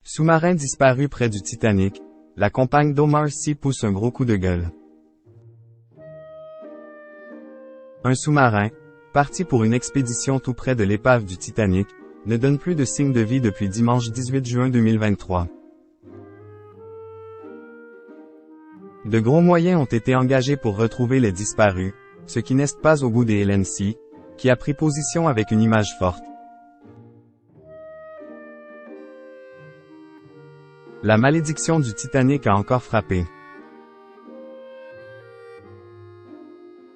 Sous-marin disparu près du Titanic, la compagne d'Omar Sy pousse un gros coup de gueule. Un sous-marin, parti pour une expédition tout près de l'épave du Titanic, ne donne plus de signe de vie depuis dimanche 18 juin 2023. De gros moyens ont été engagés pour retrouver les disparus, ce qui n'est pas au goût des LNC, qui a pris position avec une image forte. La malédiction du Titanic a encore frappé.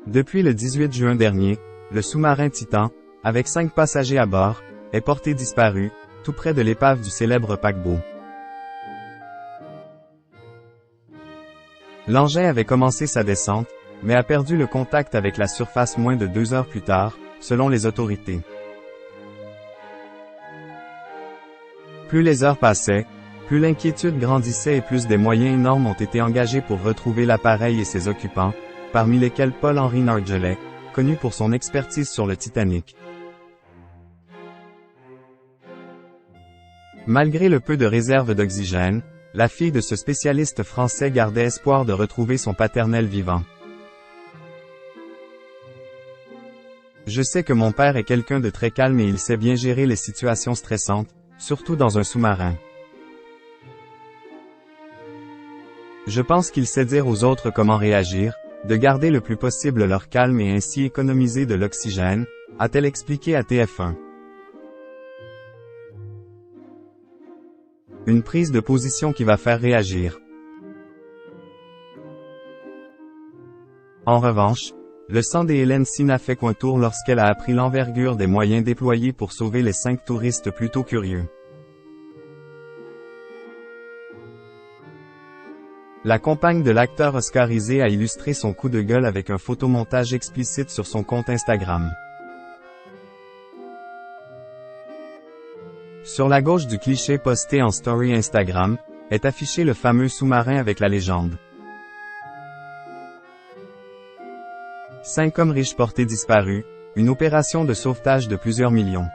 Depuis le 18 juin dernier, le sous-marin Titan, avec 5 passagers à bord, est porté disparu, tout près de l'épave du célèbre paquebot. L'engin avait commencé sa descente, mais a perdu le contact avec la surface moins de 2 heures plus tard, selon les autorités. Plus les heures passaient, plus l'inquiétude grandissait et plus des moyens énormes ont été engagés pour retrouver l'appareil et ses occupants, parmi lesquels Paul-Henri Nargeolet, connu pour son expertise sur le Titanic. Malgré le peu de réserve d'oxygène, la fille de ce spécialiste français gardait espoir de retrouver son paternel vivant. Je sais que mon père est quelqu'un de très calme et il sait bien gérer les situations stressantes, surtout dans un sous-marin. Je pense qu'il sait dire aux autres comment réagir, de garder le plus possible leur calme et ainsi économiser de l'oxygène, a-t-elle expliqué à TF1. Une prise de position qui va faire réagir. En revanche, le sang des LNC n'a fait qu'un tour lorsqu'elle a appris l'envergure des moyens déployés pour sauver les 5 touristes plutôt curieux. La compagne de l'acteur oscarisé a illustré son coup de gueule avec un photomontage explicite sur son compte Instagram. Sur la gauche du cliché posté en story Instagram, est affiché le fameux sous-marin avec la légende. 5 hommes riches portés disparus, une opération de sauvetage de plusieurs millions.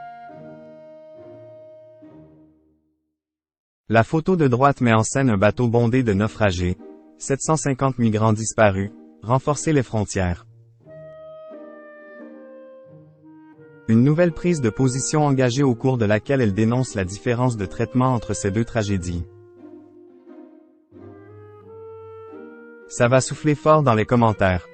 La photo de droite met en scène un bateau bondé de naufragés, 750 migrants disparus, renforcer les frontières. Une nouvelle prise de position engagée au cours de laquelle elle dénonce la différence de traitement entre ces deux tragédies. Ça va souffler fort dans les commentaires.